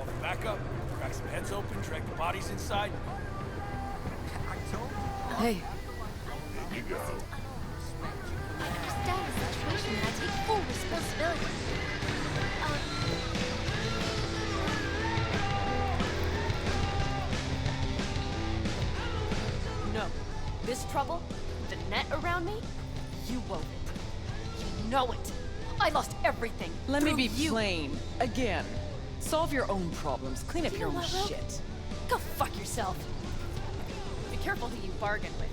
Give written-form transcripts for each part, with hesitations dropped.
Call for backup, crack some heads open, drag the bodies inside. Hey. There you go. I understand the situation and I take full responsibility. No. This trouble, the net around me, you wove it. You know it. I lost everything. Let me through be you. plain. Again. Solve your own problems. Clean up You your know own what, Rogue? shit. Go fuck yourself. Be careful who you bargain with.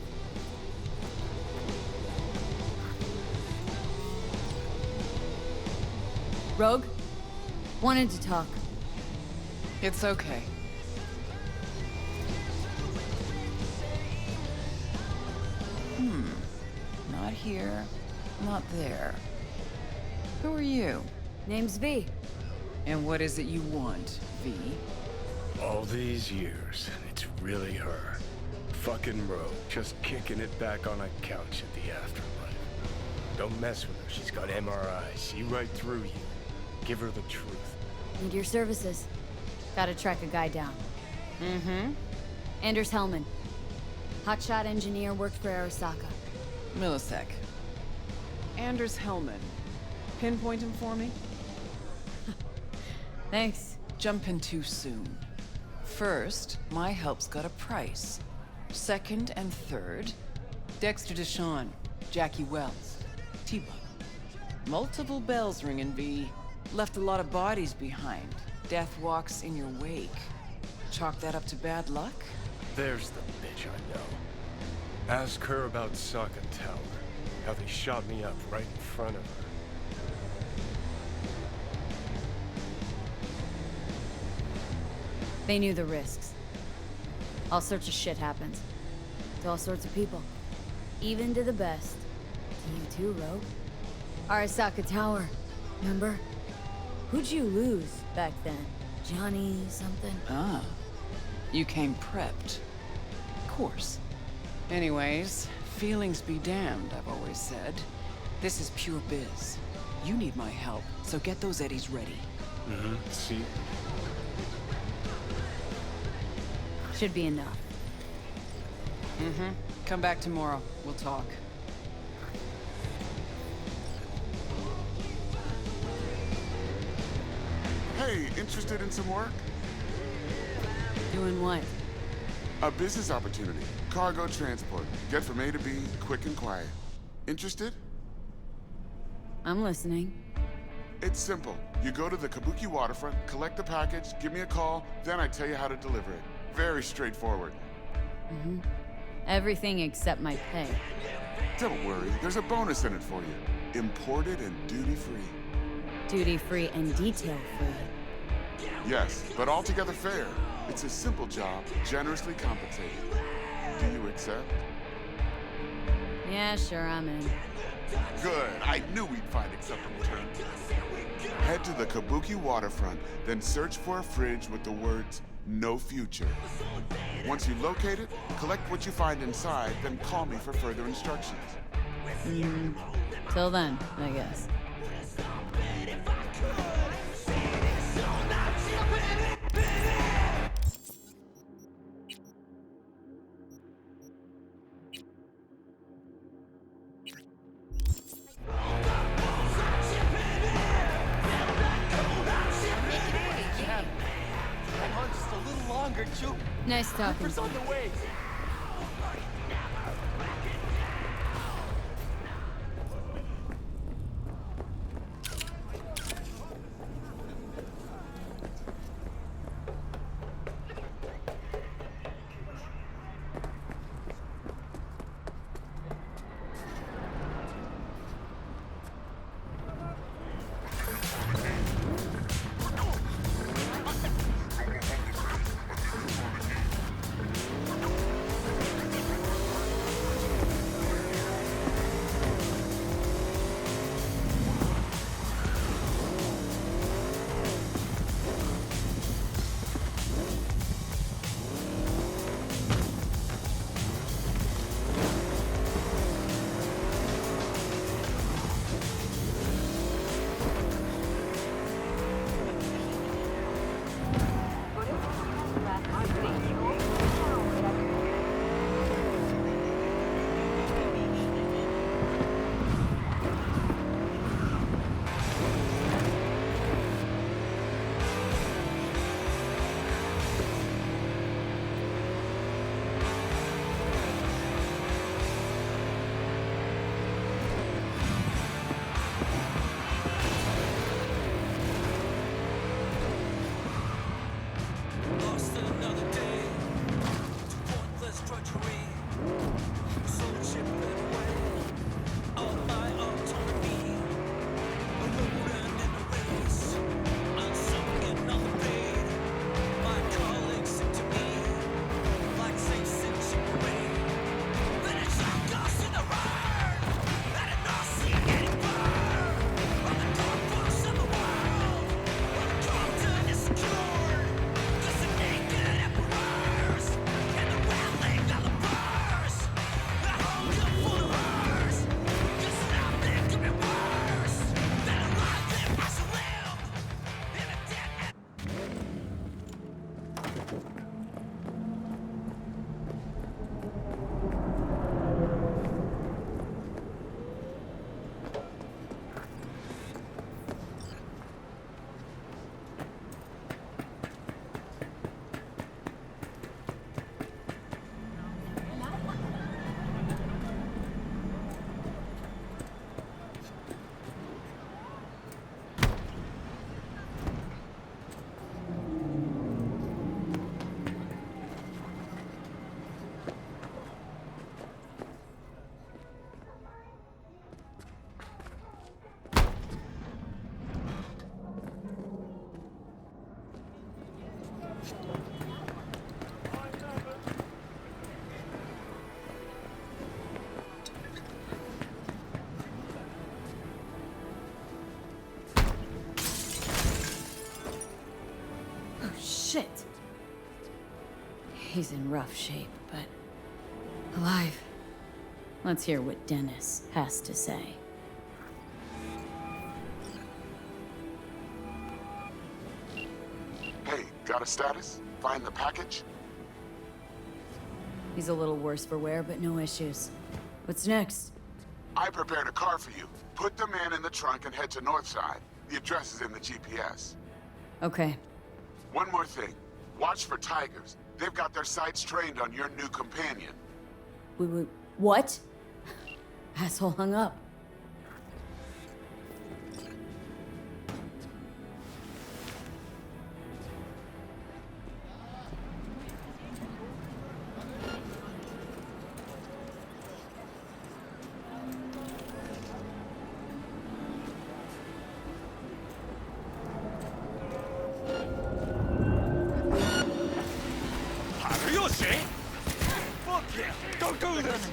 Rogue? Wanted to talk. It's okay. Not here, not there. Who are you? Name's V. And what is it you want, V? All these years, it's really her. Fucking Rogue, just kicking it back on a couch at the afterlife. Don't mess with her, she's got MRI, see right through you. Give her the truth. Need your services. Gotta track a guy down. Anders Hellman. Hotshot engineer, worked for Arasaka. Millisec. Anders Hellman. Pinpoint him for me? Thanks. Jumping too soon. First, my help's got a price. Second and third, Dexter DeShawn, Jackie Wells, T-Bug. Multiple bells ringing, V. Left a lot of bodies behind. Death walks in your wake. Chalk that up to bad luck? There's the bitch I know. Ask her about Sokka Tower. How they shot me up right in front of her. They knew the risks. All sorts of shit happens. To all sorts of people. Even to the best. To you too, Rogue. Arasaka Tower. Remember? Who'd you lose back then? Johnny something? Ah. You came prepped. Of course. Anyways, feelings be damned, I've always said. This is pure biz. You need my help, so get those eddies ready. See? Should be enough. Come back tomorrow. We'll talk. Hey, interested in some work? Doing what? A business opportunity. Cargo transport. Get from A to B, quick and quiet. Interested? I'm listening. It's simple. You go to the Kabuki waterfront, collect the package, give me a call, then I tell you how to deliver it. Very straightforward. Everything except my pay. Don't worry, there's a bonus in it for you. Imported and duty-free. Duty-free and detail-free. Yes, but altogether fair. It's a simple job, generously compensated. Do you accept? Yeah, sure, I'm in. Good. I knew we'd find acceptable terms. Head to the Kabuki waterfront, then search for a fridge with the words, "No future." Once you locate it, collect what you find inside, then call me for further instructions. Till then, I guess. Just a little longer, Chu. Nice talking. Ripper's on the way. Shit. He's in rough shape, but alive. Let's hear what Dennis has to say. Hey, got a status? Find the package? He's a little worse for wear, but no issues. What's next? I prepared a car for you. Put the man in the trunk and head to Northside. The address is in the GPS. Okay. One more thing. Watch for tigers. They've got their sights trained on your new companion. What? Asshole hung up. Fuck yeah! Don't do this!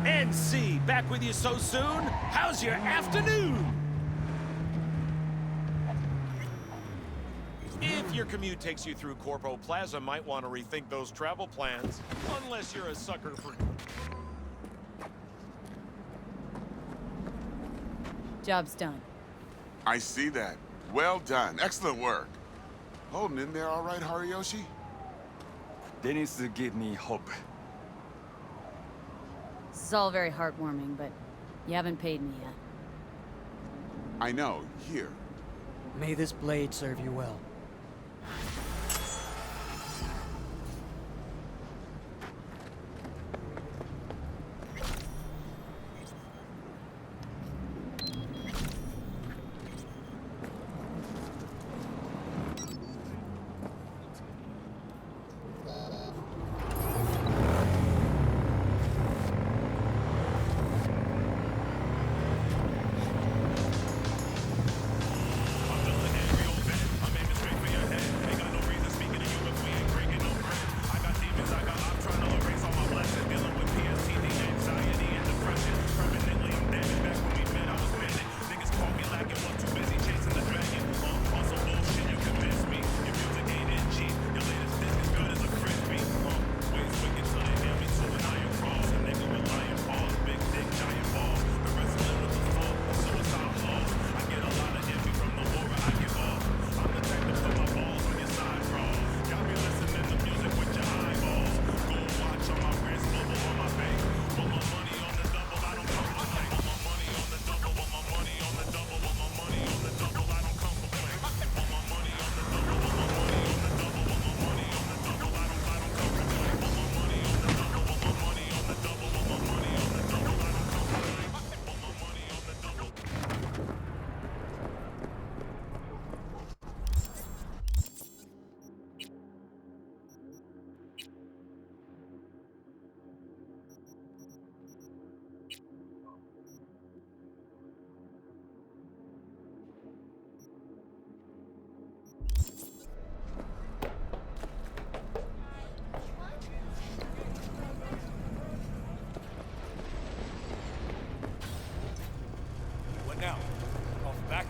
NC, back with you so soon? How's your afternoon? If your commute takes you through Corpo Plaza, might want to rethink those travel plans. Unless you're a sucker for... Job's done. I see that. Well done. Excellent work. Holding in there all right, Hariyoshi? Dennis gave me hope. This is all very heartwarming, but you haven't paid me yet. I know. Here. May this blade serve you well.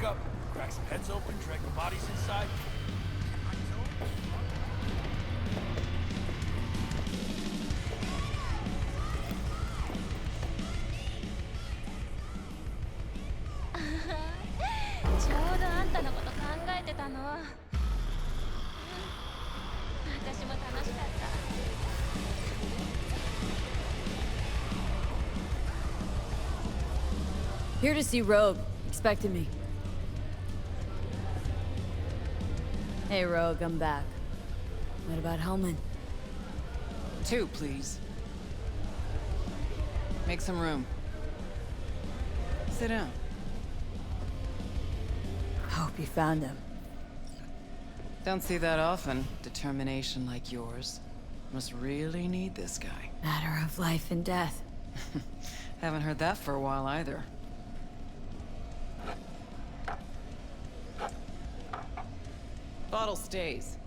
Back up. Crack some heads open, drag the bodies inside. Here to see Rogue. Expected me. Hey, Rogue, I'm back. What about Hellman? 2, please. Make some room. Sit down. Hope you found him. Don't see that often. Determination like yours. Must really need this guy. Matter of life and death. Haven't heard that for a while either. Bottle stays.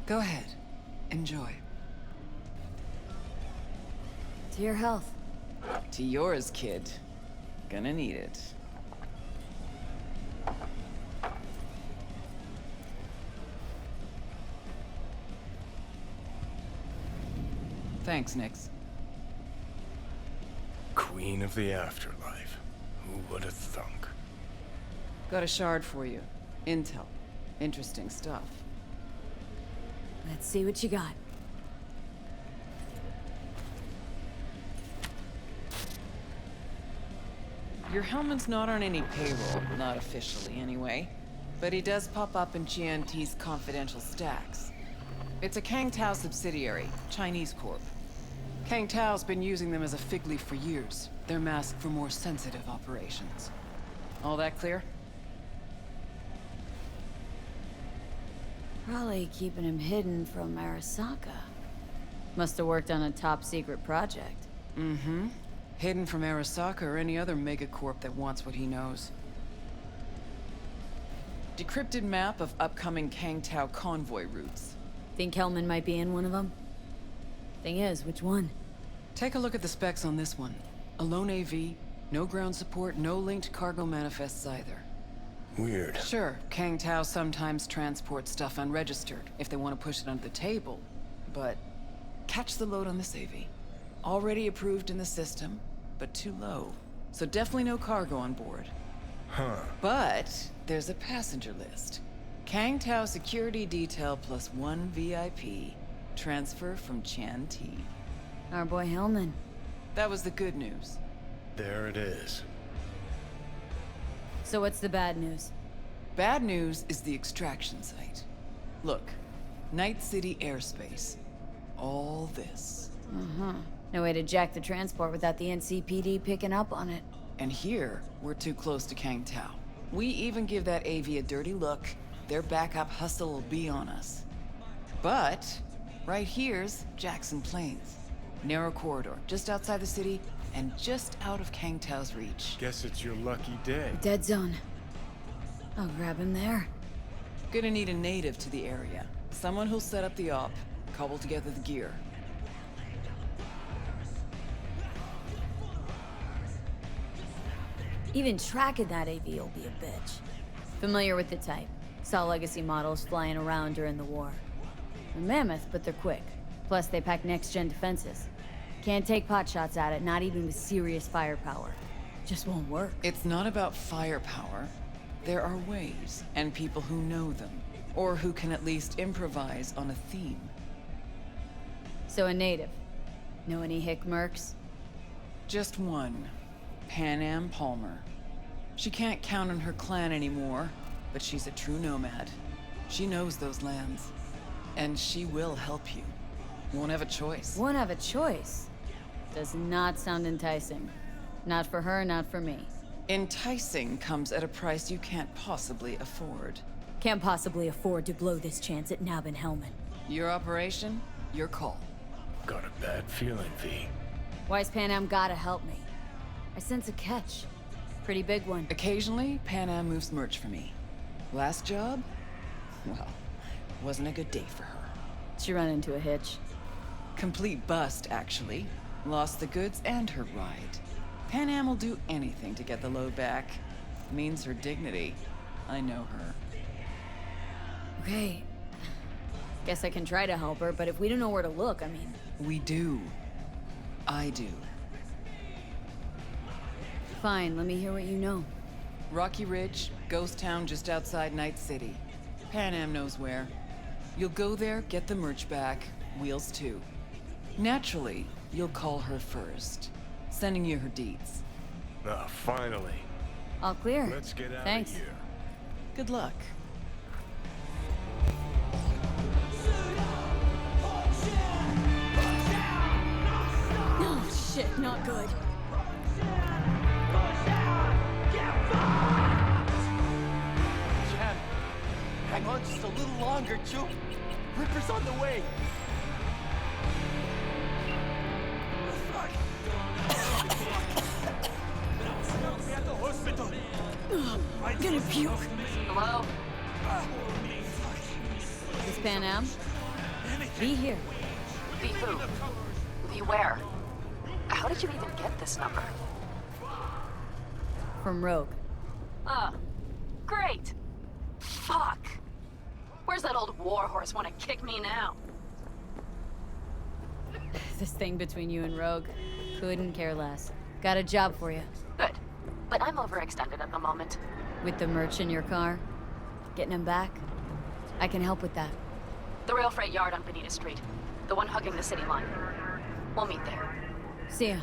Go ahead. Enjoy. To your health. To yours, kid. Gonna need it. Thanks, Nix. Queen of the afterlife. Who would have thunk? Got a shard for you. Intel. Interesting stuff. Let's see what you got. Your Hellman's not on any payroll, not officially anyway. But he does pop up in GNT's confidential stacks. It's a Kang Tao subsidiary, Chinese corp. Kang Tao's been using them as a fig leaf for years. They're masked for more sensitive operations. All that clear? Probably keeping him hidden from Arasaka. Must have worked on a top secret project. Mm-hmm. Hidden from Arasaka or any other megacorp that wants what he knows. Decrypted map of upcoming Kang Tao convoy routes. Think Hellman might be in one of them? Thing is, which one? Take a look at the specs on this one. A lone AV, no ground support, no linked cargo manifests either. Weird. Sure, Kang Tao sometimes transports stuff unregistered if they want to push it under the table. But catch the load on this AV. Already approved in the system, but too low. So definitely no cargo on board. Huh. But there's a passenger list. Kang Tao security detail plus 1 VIP. Transfer from Chan T. Our boy Hellman. That was the good news. There it is. So what's the bad news? Bad news is the extraction site. Look, Night City airspace. All this. No way to jack the transport without the NCPD picking up on it. And here, we're too close to Kang Tao. We even give that AV a dirty look, their backup hustle will be on us. But, right here's Jackson Plains. Narrow corridor, just outside the city, and just out of Kang Tao's reach. Guess it's your lucky day. Dead zone. I'll grab him there. Gonna need a native to the area. Someone who'll set up the op, cobble together the gear. Even tracking that AV will be a bitch. Familiar with the type. Saw legacy models flying around during the war. They're mammoth, but they're quick. Plus, they pack next-gen defenses. Can't take pot shots at it, not even with serious firepower. Just won't work. It's not about firepower. There are ways, and people who know them. Or who can at least improvise on a theme. So a native. Know any hick mercs? Just one. Pan Am Palmer. She can't count on her clan anymore, but she's a true nomad. She knows those lands. And she will help you. Won't have a choice. Won't have a choice. Does not sound enticing. Not for her, not for me. Enticing comes at a price you can't possibly afford. Can't possibly afford to blow this chance at nabbing Hellman. Your operation, your call. Got a bad feeling, V. Why's Pan Am gotta help me? I sense a catch. Pretty big one. Occasionally, Pan Am moves merch for me. Last job? Well, wasn't a good day for her. She run into a hitch. Complete bust, actually. Lost the goods and her ride. Pan Am will do anything to get the load back. Means her dignity. I know her. Okay. Guess I can try to help her, but if we don't know where to look, I mean... We do. I do. Fine, let me hear what you know. Rocky Ridge, ghost town just outside Night City. Pan Am knows where. You'll go there, get the merch back, Wheels too. Naturally, you'll call her first. Sending you her deeds. Ah, finally. All clear. Let's get out Thanks. of here. Good luck. Oh, shit, not good. Jen, hang on just a little longer, Joe. Ripper's on the way. At the hospital. I'm gonna puke. Hello? This Pan Am? Be here. Be who? Be where? How did you even get this number? From Rogue. Great! Fuck! Where's that old warhorse wanna kick me now? This thing between you and Rogue. Couldn't care less. Got a job for you. Good. But I'm overextended at the moment. With the merch in your car? Getting him back? I can help with that. The rail freight yard on Bonita Street. The one hugging the city line. We'll meet there. See ya.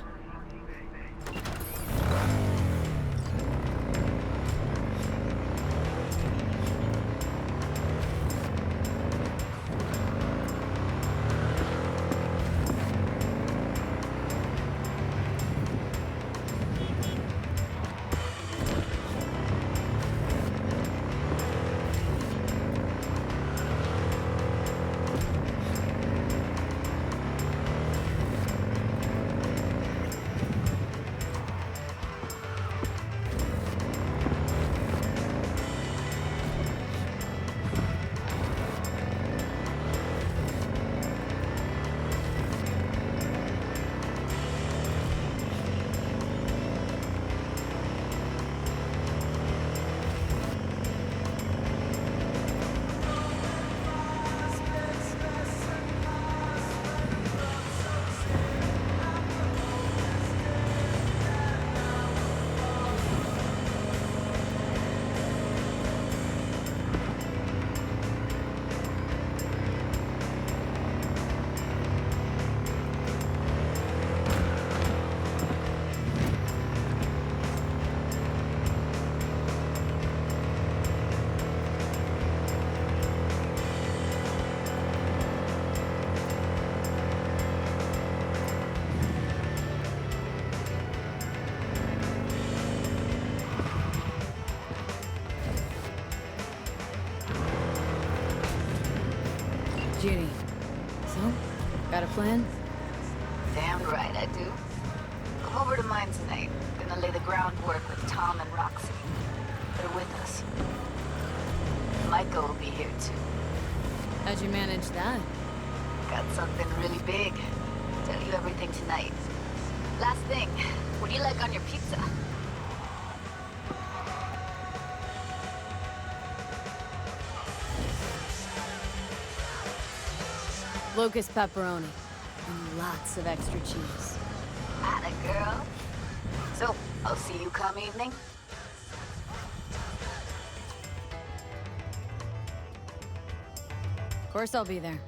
Judy. So, got a plan? Damn right I do. Come over to mine tonight. Gonna lay the groundwork with Tom and Roxy. They're with us. Michael will be here too. How'd you manage that? Got something really big. Tell you everything tonight. Last thing, what do you like on your pizza? Locust pepperoni. And lots of extra cheese. Atta girl. So, I'll see you come evening. Of course I'll be there.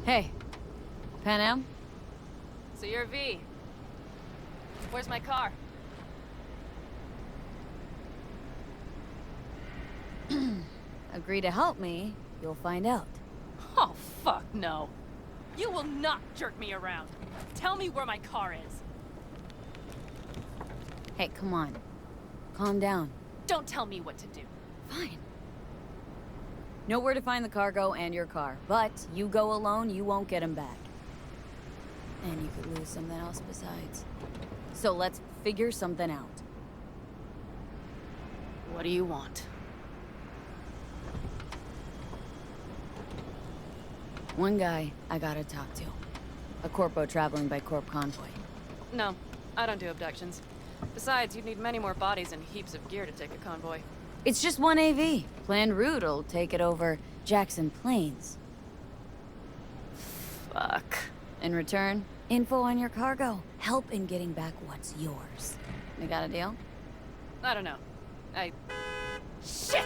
Hey, Pan Am? So you're V. Where's my car? Agree to help me, you'll find out. Oh, fuck no. You will not jerk me around. Tell me where my car is. Hey, come on. Calm down. Don't tell me what to do. Fine. Know where to find the cargo and your car, but you go alone, you won't get them back. And you could lose something else besides. So let's figure something out. What do you want? One guy I gotta talk to. A corpo traveling by corp convoy. No, I don't do abductions. Besides, you'd need many more bodies and heaps of gear to take a convoy. It's just one AV. Planned route'll take it over Jackson Plains. Fuck. In return, info on your cargo. Help in getting back what's yours. We got a deal? I don't know. Shit!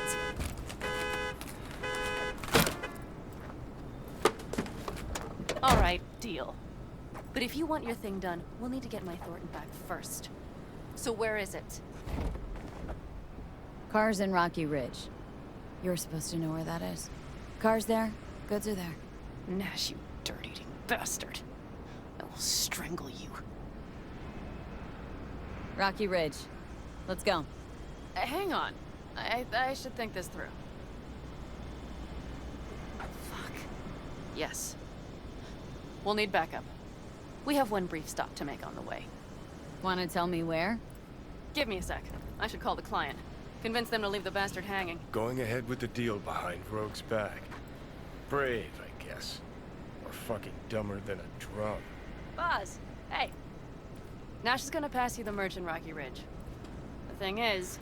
Alright, deal. But if you want your thing done, we'll need to get my Thornton back first. So where is it? Car's in Rocky Ridge. You're supposed to know where that is. Car's there, goods are there. Nash, you dirt-eating bastard. I will strangle you. Rocky Ridge. Let's go. Hang on. I should think this through. Fuck. Yes. We'll need backup. We have one brief stop to make on the way. Wanna tell me where? Give me a sec. I should call the client. Convince them to leave the bastard hanging. Going ahead with the deal behind Rogue's back. Brave, I guess. Or fucking dumber than a drum. Boz, hey. Nash is gonna pass you the merch in Rocky Ridge. The thing is,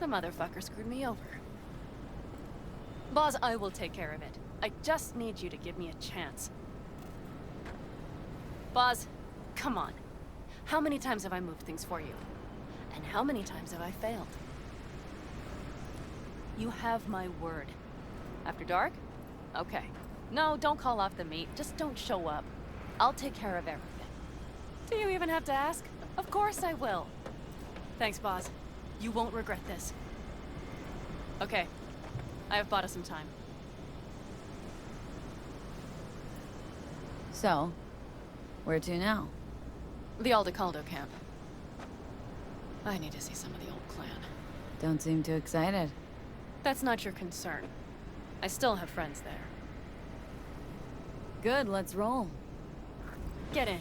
the motherfucker screwed me over. Boz, I will take care of it. I just need you to give me a chance. Boz, come on. How many times have I moved things for you? And how many times have I failed? You have my word. After dark? Okay. No, don't call off the meet. Just don't show up. I'll take care of everything. Do you even have to ask? Of course I will. Thanks, Boz. You won't regret this. Okay. I have bought us some time. So, where to now? The Aldecaldo camp. I need to see some of the old clan. Don't seem too excited. That's not your concern. I still have friends there. Good, let's roll. Get in.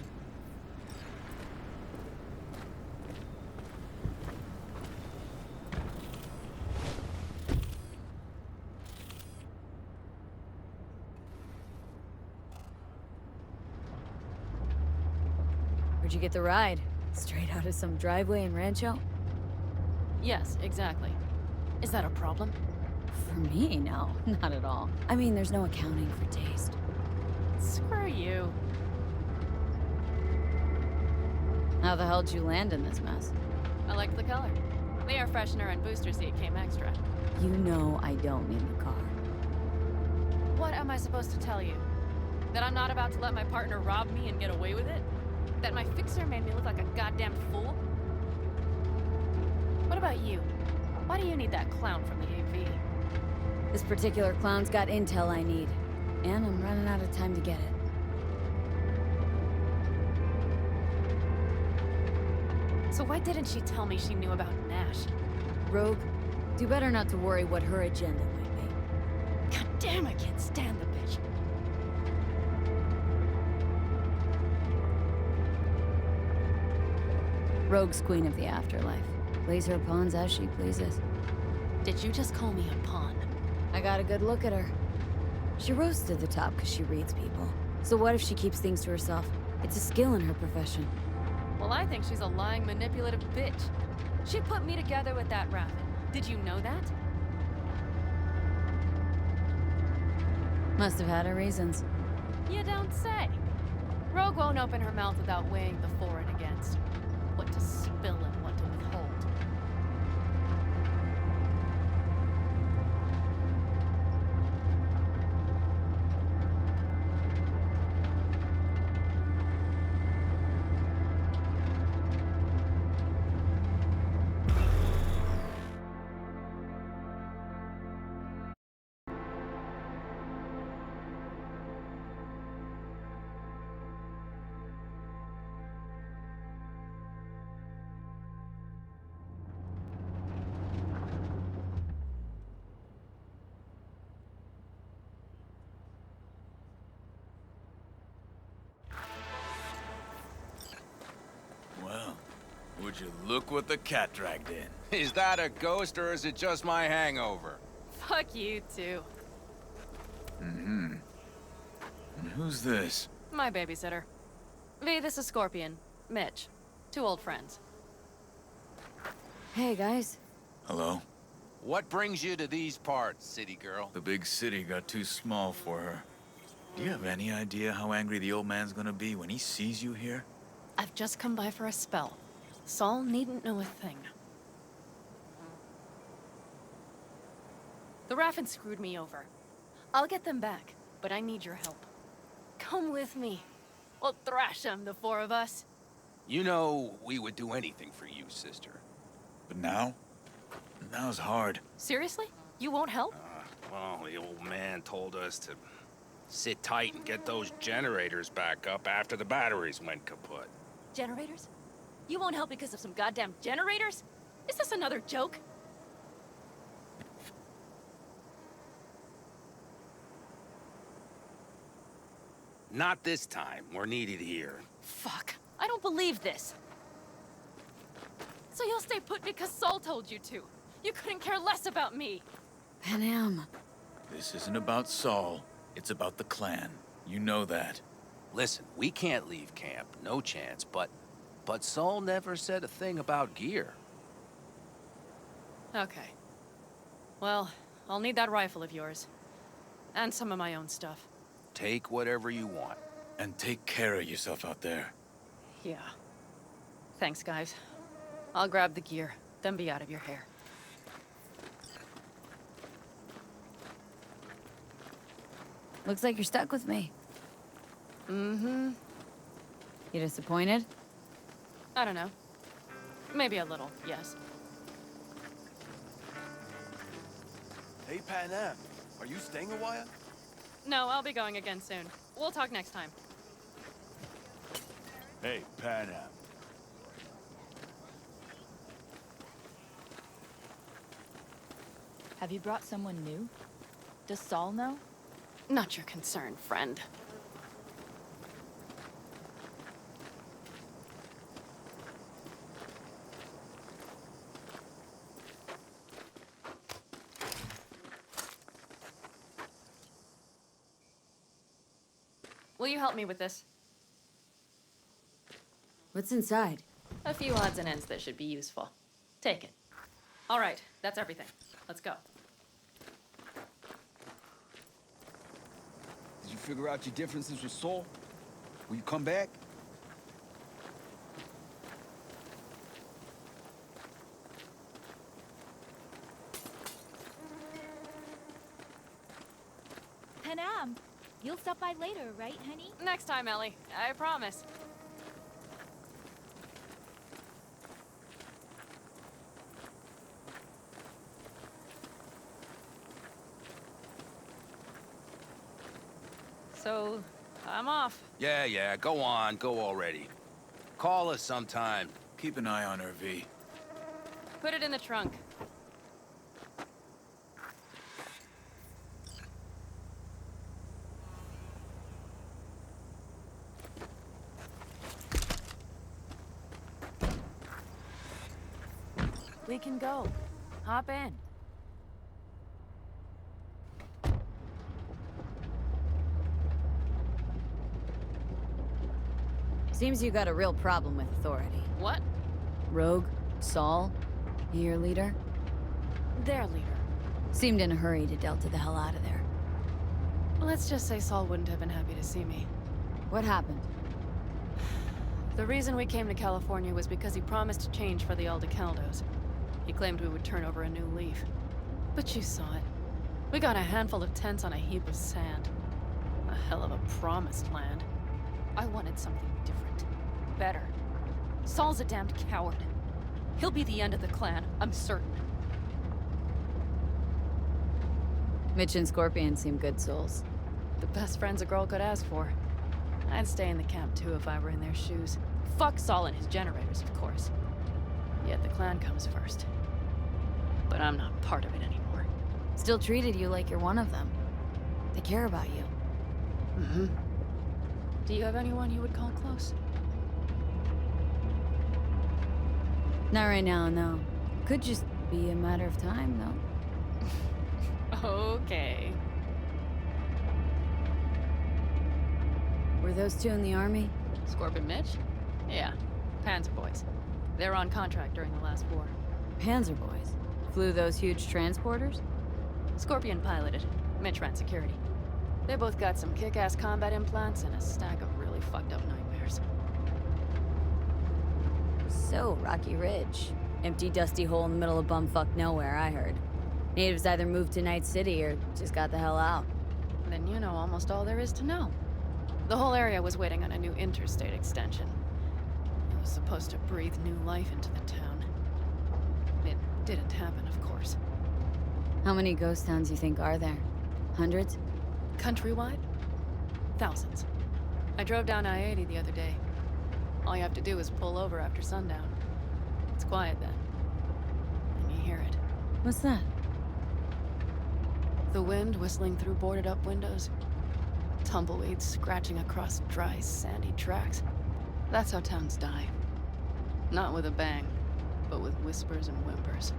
Where'd you get the ride? Straight out of some driveway in Rancho? Yes, exactly. Is that a problem? For me, no. Not at all. I mean, there's no accounting for taste. Screw you. How the hell did you land in this mess? I liked the color. The air freshener and booster seat came extra. You know I don't mean the car. What am I supposed to tell you? That I'm not about to let my partner rob me and get away with it? That my fixer made me look like a goddamn fool? What about you? Why do you need that clown from the AV? This particular clown's got intel I need. And I'm running out of time to get it. So why didn't she tell me she knew about Nash? Rogue, do better not to worry what her agenda might be. God damn, I can't stand the bitch. Rogue's queen of the afterlife. Plays her pawns as she pleases. Did you just call me a pawn? I got a good look at her. She rose to the top because she reads people. So what if she keeps things to herself? It's a skill in her profession. Well, I think she's a lying, manipulative bitch. She put me together with that rabbit. Did you know that? Must have had her reasons. You don't say. Rogue won't open her mouth without weighing the for and against. What to spill and what to withhold. Would you look what the cat dragged in? Is that a ghost or is it just my hangover? Fuck you, too. Mm-hmm. And who's this? My babysitter. V, this is Scorpion. Mitch. 2 old friends. Hey, guys. Hello? What brings you to these parts, city girl? The big city got too small for her. Do you have any idea how angry the old man's gonna be when he sees you here? I've just come by for a spell. Saul needn't know a thing. The Raffins screwed me over. I'll get them back, but I need your help. Come with me. We'll thrash them, the 4 of us. You know, we would do anything for you, sister. But now? Now's hard. Seriously? You won't help? Well, the old man told us to sit tight and get those generators back up after the batteries went kaput. Generators? You won't help because of some goddamn generators? Is this another joke? Not this time. We're needed here. Fuck. I don't believe this. So you'll stay put because Saul told you to. You couldn't care less about me. Panam. This isn't about Saul. It's about the clan. You know that. Listen, we can't leave camp. No chance, but Saul never said a thing about gear. Okay. Well, I'll need that rifle of yours. And some of my own stuff. Take whatever you want. And take care of yourself out there. Yeah. Thanks, guys. I'll grab the gear, then be out of your hair. Looks like you're stuck with me. Mm-hmm. You disappointed? I don't know. Maybe a little, yes. Hey, Panam, are you staying a while? No, I'll be going again soon. We'll talk next time. Hey, Panam. Have you brought someone new? Does Saul know? Not your concern, friend. Will you help me with this? What's inside? A few odds and ends that should be useful. Take it. All right, that's everything. Let's go. Did you figure out your differences with Saul? Will you come back? Panam, you'll stop by later, right, honey? Next time, Ellie. I promise. So, I'm off. Yeah, go on, go already. Call us sometime. Keep an eye on her, V. Put it in the trunk. We can go. Hop in. Seems you got a real problem with authority. What? Rogue? Saul? Your leader? Their leader. Seemed in a hurry to Delta the hell out of there. Let's just say Saul wouldn't have been happy to see me. What happened? The reason we came to California was because he promised change for the Aldecaldos. He claimed we would turn over a new leaf. But you saw it. We got a handful of tents on a heap of sand. A hell of a promised land. I wanted something different. Better. Saul's a damned coward. He'll be the end of the clan, I'm certain. Mitch and Scorpion seem good souls. The best friends a girl could ask for. I'd stay in the camp too if I were in their shoes. Fuck Saul and his generators, of course. Yet the clan comes first. But I'm not part of it anymore. Still treated you like you're one of them. They care about you. Mm-hmm. Do you have anyone you would call close? Not right now, no. Could just be a matter of time, though. Okay. Were those two in the army? Scorpion Mitch? Yeah. Panzer boys. They were on contract during the last war. Panzer boys? Flew those huge transporters? Scorpion piloted. Mitch ran security. They both got some kick-ass combat implants and a stack of really fucked up nightmares. So, Rocky Ridge. Empty, dusty hole in the middle of bumfuck nowhere, I heard. Natives either moved to Night City or just got the hell out. Then you know almost all there is to know. The whole area was waiting on a new interstate extension. It was supposed to breathe new life into the town. It didn't happen, of course. How many ghost towns you think are there? Hundreds? Countrywide? Thousands. I drove down I-80 the other day. All you have to do is pull over after sundown. It's quiet then. And you hear it. What's that? The wind whistling through boarded-up windows. Tumbleweeds scratching across dry, sandy tracks. That's how towns die. Not with a bang, but with whispers and whimpers.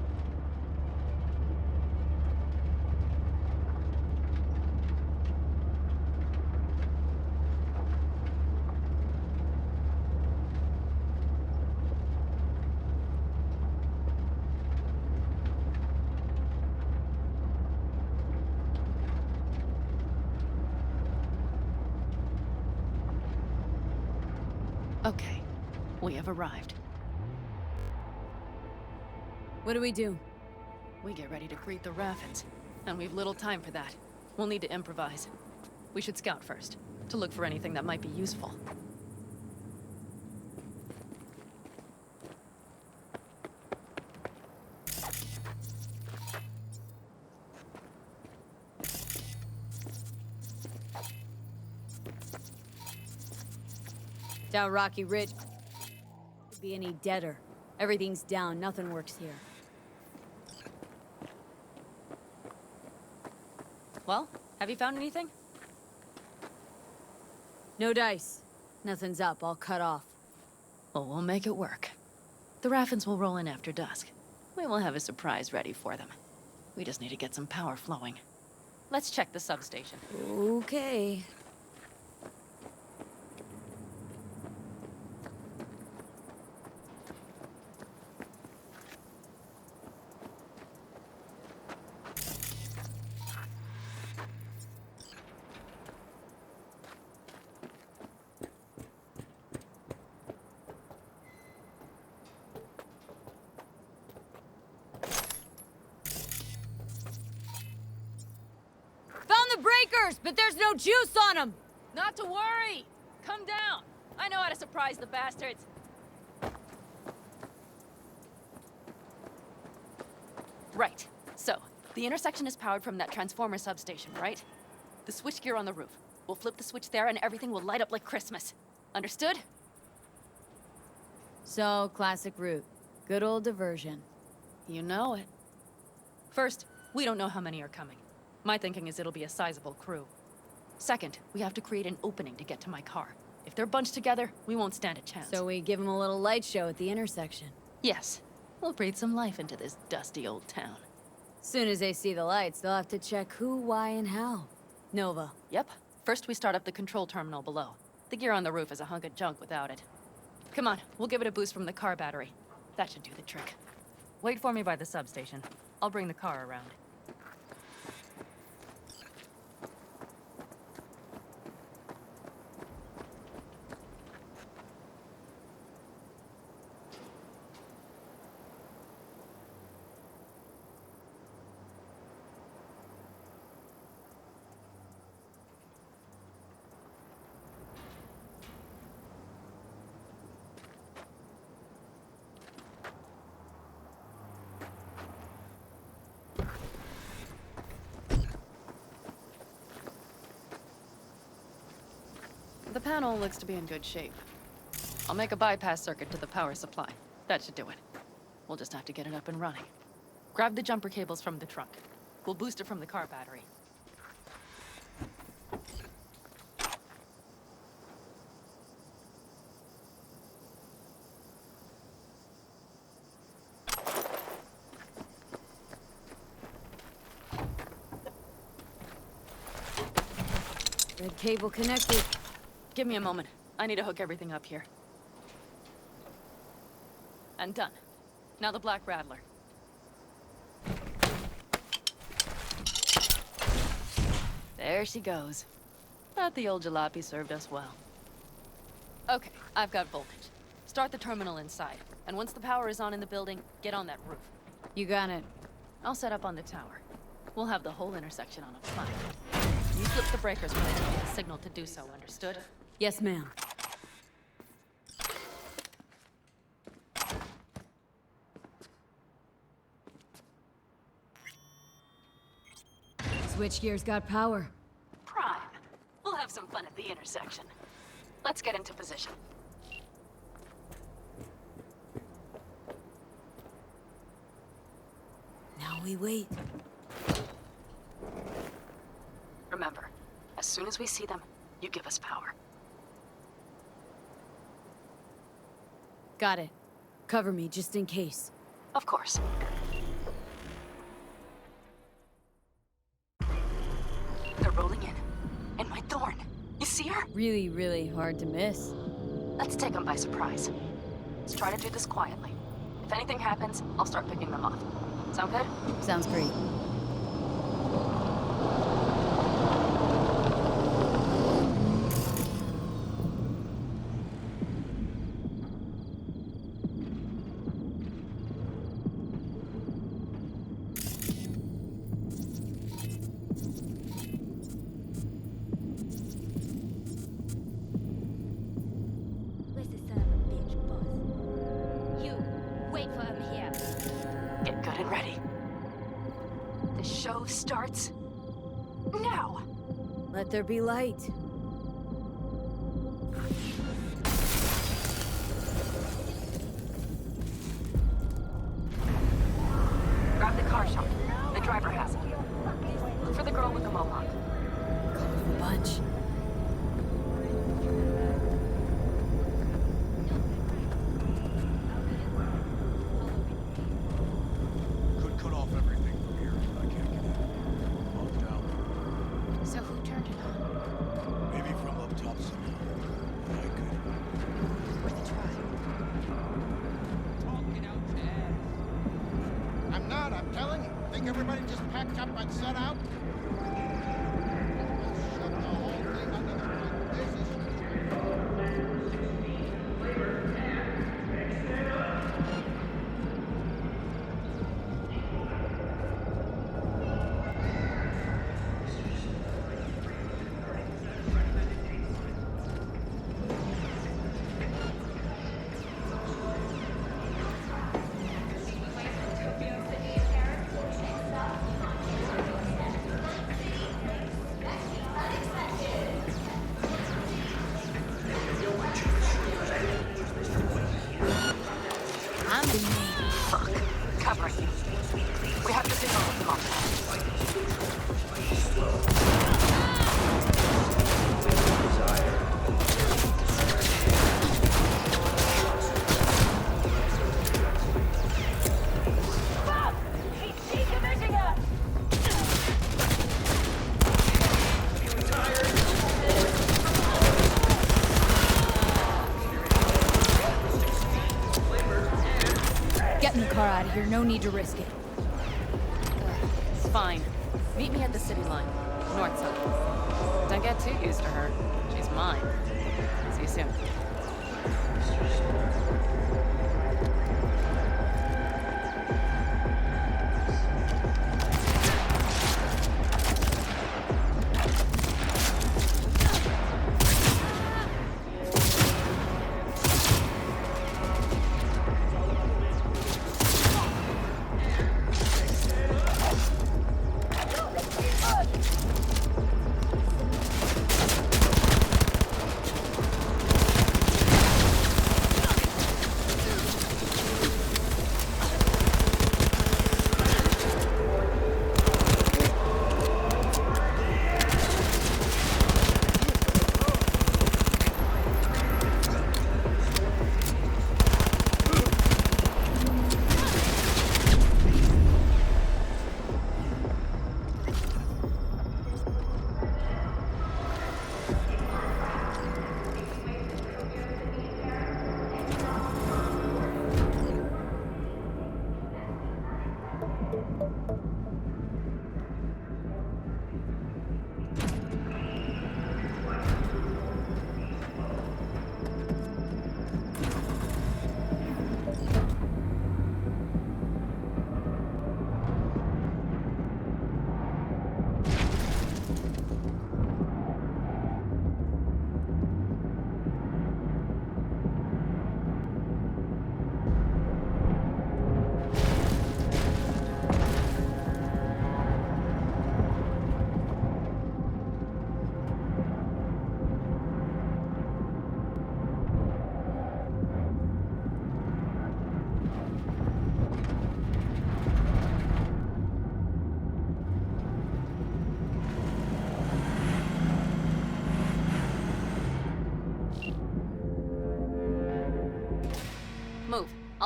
Okay, we have arrived. What do we do? We get ready to greet the Raffins, and we've little time for that. We'll need to improvise. We should scout first, to look for anything that might be useful. Down Rocky Ridge. Could be any deader. Everything's down, nothing works here. Well, have you found anything? No dice. Nothing's up, all cut off. Well, we'll make it work. The Raffins will roll in after dusk. We will have a surprise ready for them. We just need to get some power flowing. Let's check the substation. Okay. Breakers, but there's no juice on them! Not to worry! Come down! I know how to surprise the bastards! Right. So, the intersection is powered from that transformer substation, right? The switchgear on the roof. We'll flip the switch there and everything will light up like Christmas. Understood? So, classic route. Good old diversion. You know it. First, we don't know how many are coming. My thinking is it'll be a sizable crew. Second, we have to create an opening to get to my car. If they're bunched together, we won't stand a chance. So we give them a little light show at the intersection. Yes. We'll breathe some life into this dusty old town. Soon as they see the lights, they'll have to check who, why, and how. Nova. Yep. First we start up the control terminal below. The gear on the roof is a hunk of junk without it. Come on, we'll give it a boost from the car battery. That should do the trick. Wait for me by the substation. I'll bring the car around. The panel looks to be in good shape. I'll make a bypass circuit to the power supply. That should do it. We'll just have to get it up and running. Grab the jumper cables from the trunk. We'll boost it from the car battery. Red cable connected. Give me a moment. I need to hook everything up here. And done. Now the Black Rattler. There she goes. But the old jalopy served us well. Okay, I've got voltage. Start the terminal inside. And once the power is on in the building, get on that roof. You got it. I'll set up on the tower. We'll have the whole intersection on a plaque. You flip the breakers when I give you the signal to do so, understood? Yes, ma'am. Switchgear's got power. Prime. We'll have some fun at the intersection. Let's get into position. Now we wait. Remember, as soon as we see them, you give us power. Got it. Cover me, just in case. Of course. They're rolling in. And my Thorn. You see her? Really, really hard to miss. Let's take them by surprise. Let's try to do this quietly. If anything happens, I'll start picking them off. Sound good? Sounds great. Where's the son of a bitch, boss? You, wait for him here. Get good and ready. The show starts now. Let there be light. Grab the car shot. The driver has it. Look for the girl with the mohawk. Bunch. Could cut off everything from here. I can't get in. Locked down. So who turned it on? Maybe from up top somehow. I could. I'm not, I'm telling you. Think everybody just packed up and set out? Shut the whole thing under the rug. This is... I'm the main. Fuck. Covering you. We have to signal with them on. Getting the car out of here, no need to risk it. It's fine. Meet me at the city line. North side. Don't get too used to her. She's mine. See you soon.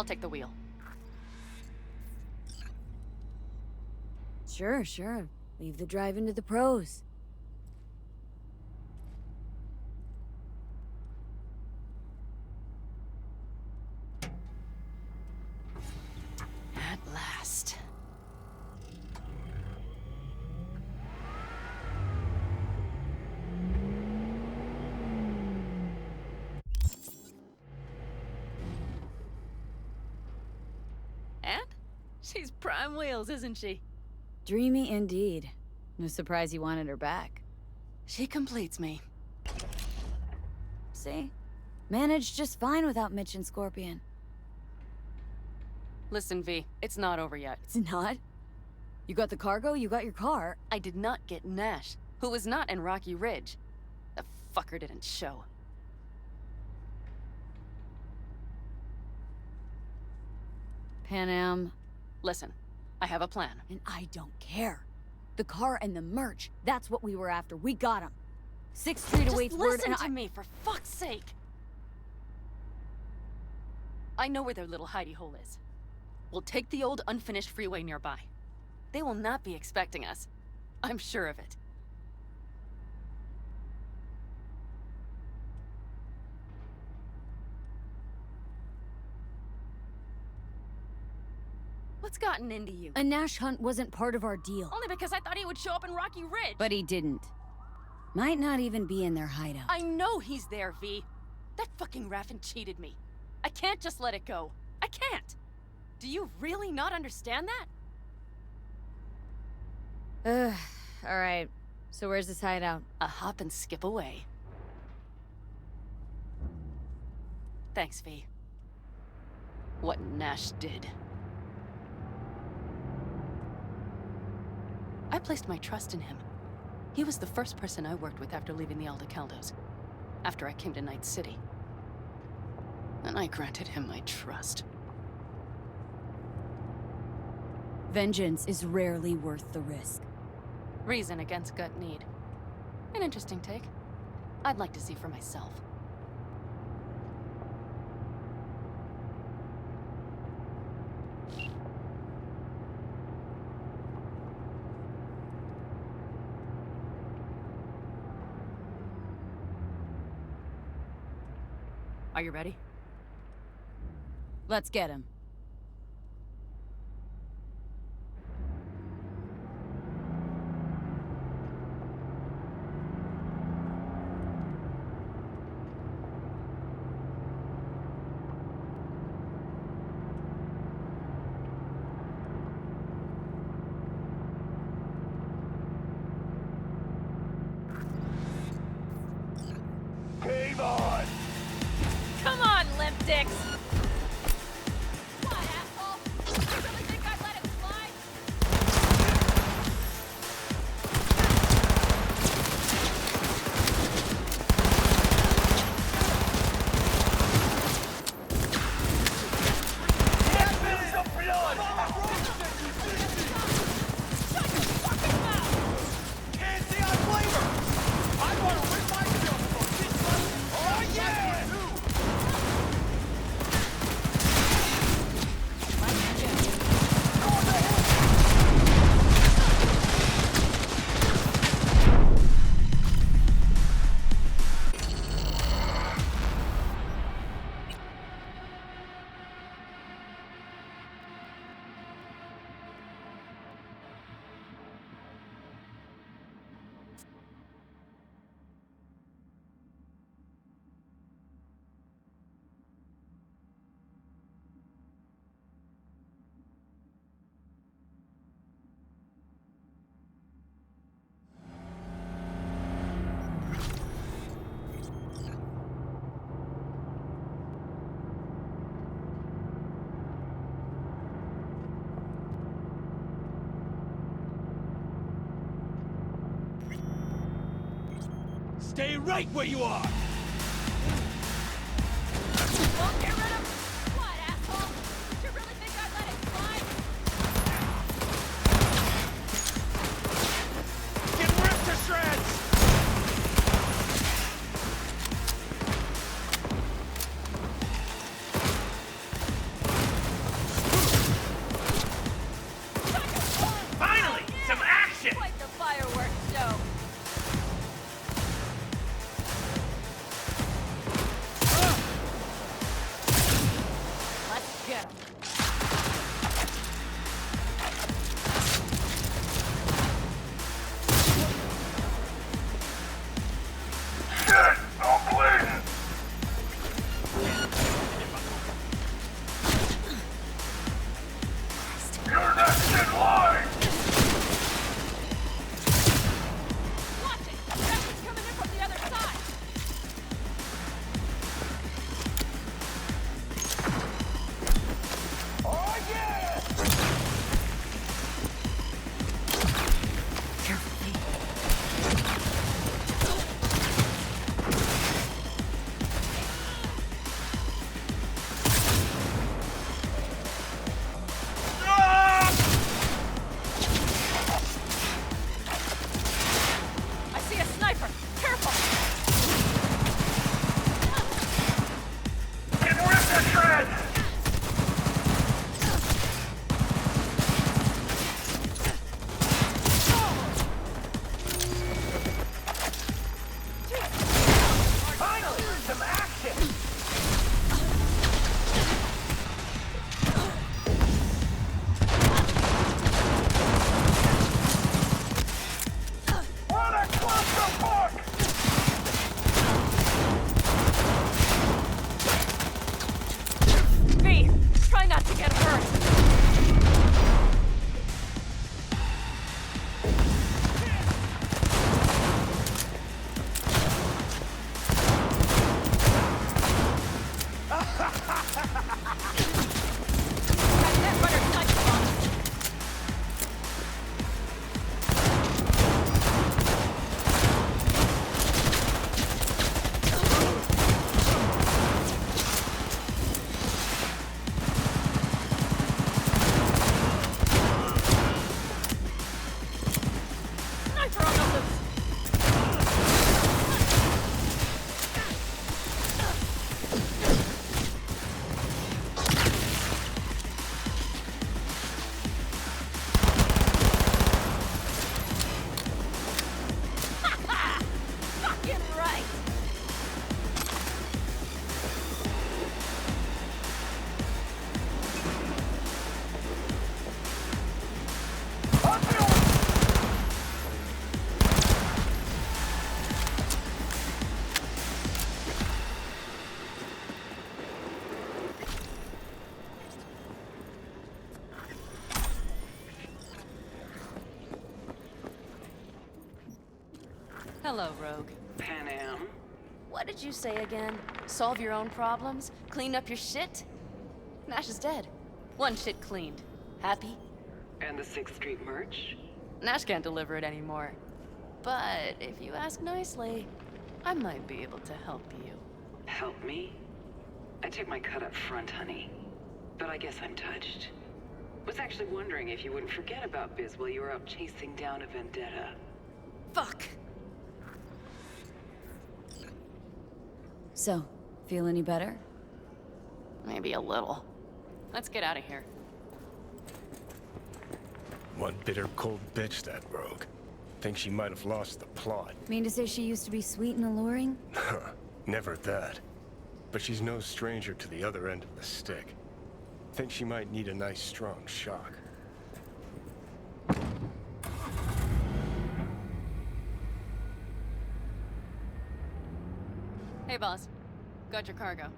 I'll take the wheel. Sure, sure. Leave the driving to the pros. At last. And? She's prime wheels, isn't she? Dreamy indeed. No surprise you wanted her back. She completes me. See? Managed just fine without Mitch and Scorpion. Listen, V, it's not over yet. It's not? You got the cargo, you got your car. I did not get Nash, who was not in Rocky Ridge. The fucker didn't show. Pan Am. Listen, I have a plan. And I don't care. The car and the merch, that's what we were after. We got him. 6th Street awaits word Listen and to me, for fuck's sake! I know where their little hidey hole is. We'll take the old unfinished freeway nearby. They will not be expecting us. I'm sure of it. What's gotten into you? A Nash hunt wasn't part of our deal. Only because I thought he would show up in Rocky Ridge. But he didn't. Might not even be in their hideout. I know he's there, V. That fucking Raffin cheated me. I can't just let it go. I can't. Do you really not understand that? Alright. So where's this hideout? A hop and skip away. Thanks, V. What Nash did. I placed my trust in him. He was the first person I worked with after leaving the Aldecaldos. After I came to Night City. And I granted him my trust. Vengeance is rarely worth the risk. Reason against gut need. An interesting take. I'd like to see for myself. Are you ready? Let's get him. Game on! Come on, limp dicks! What, asshole? You really think I'd let it slide? Stay right where you are! Won't get rid of... What, asshole? You really think I'd let it slide? Get ripped to shreds! Hello, Rogue. Pan Am? What did you say again? Solve your own problems? Clean up your shit? Nash is dead. One shit cleaned. Happy? And the 6th Street merch? Nash can't deliver it anymore. But if you ask nicely, I might be able to help you. Help me? I took my cut up front, honey. But I guess I'm touched. Was actually wondering if you wouldn't forget about Biz while you were out chasing down a vendetta. Fuck! So, feel any better? Maybe a little. Let's get out of here. One bitter, cold bitch, that Rogue. Think she might have lost the plot. Mean to say she used to be sweet and alluring? Never that. But she's no stranger to the other end of the stick. Think she might need a nice, strong shock. Hey, boss. Got your cargo.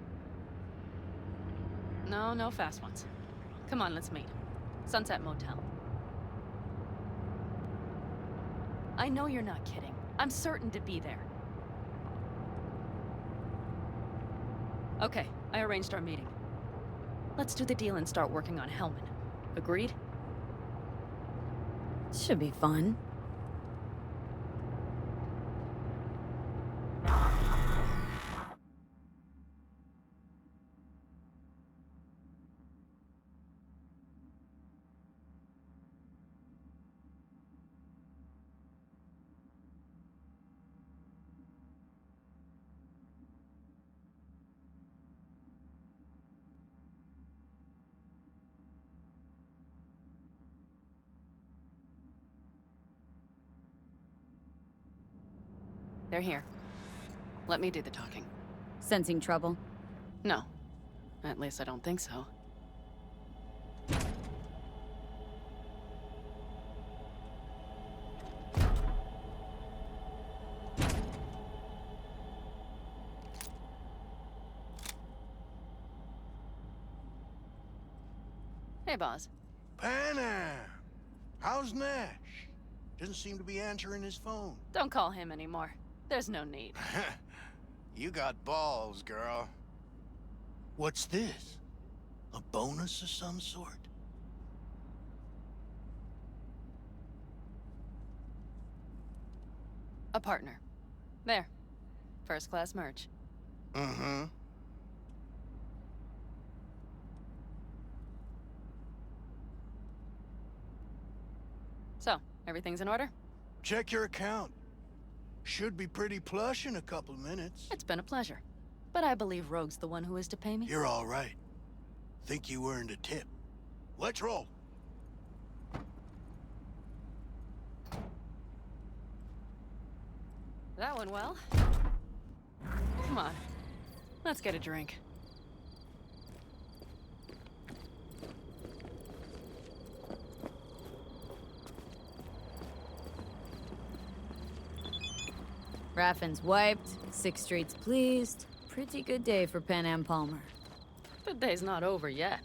No fast ones. Come on, let's meet. Sunset Motel. I know you're not kidding. I'm certain to be there. Okay, I arranged our meeting. Let's do the deal and start working on Hellman. Agreed? Should be fun. They're here. Let me do the talking. Sensing trouble? No. At least I don't think so. Hey, boss. Pan Am! How's Nash? Doesn't seem to be answering his phone. Don't call him anymore. There's no need. You got balls, girl. What's this? A bonus of some sort? A partner. There. First class merch. Mm-hmm. So, everything's in order? Check your account. Should be pretty plush in a couple of minutes. It's been a pleasure. But I believe Rogue's the one who is to pay me. You're all right. Think you earned a tip. Let's roll. That went well. Come on. Let's get a drink. Raffin's wiped, 6th Street's pleased. Pretty good day for Pan Am Palmer. The day's not over yet.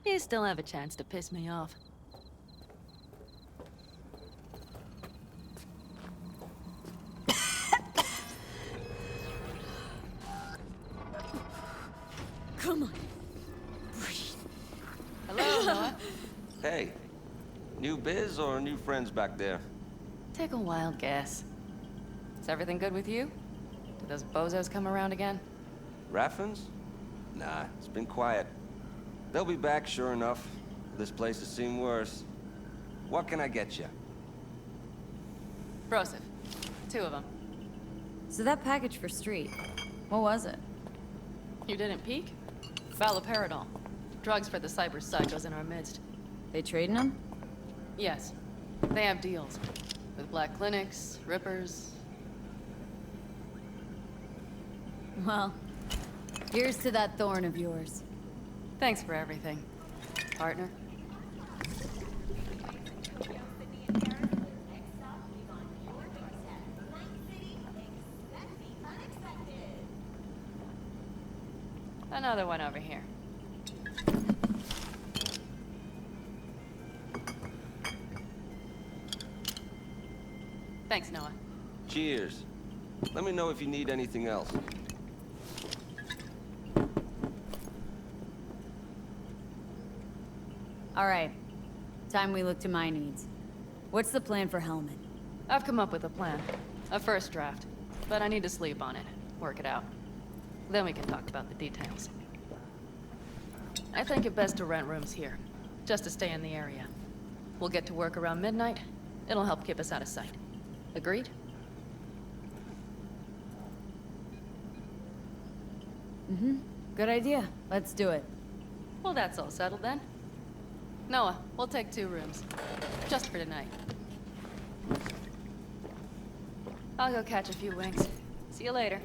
You still have a chance to piss me off. Come on. Hello, Noah. Hey, new biz or new friends back there? Take a wild guess. Is everything good with you? Did those bozos come around again? Raffins? Nah, it's been quiet. They'll be back, sure enough. This place has seen worse. What can I get you? Broseph. 2 of them. So that package for Street, what was it? You didn't peek? Valoperidol. Drugs for the cyber psychos in our midst. They trading them? Yes. They have deals. With black clinics, rippers. Well, here's to that thorn of yours. Thanks for everything, partner. Another one over here. Thanks, Noah. Cheers. Let me know if you need anything else. All right. Time we look to my needs. What's the plan for Hellman? I've come up with a plan. A first draft. But I need to sleep on it. Work it out. Then we can talk about the details. I think it best to rent rooms here. Just to stay in the area. We'll get to work around midnight. It'll help keep us out of sight. Agreed? Mm-hmm. Good idea. Let's do it. Well, that's all settled then. Noah, we'll take 2 rooms. Just for tonight. I'll go catch a few winks. See you later.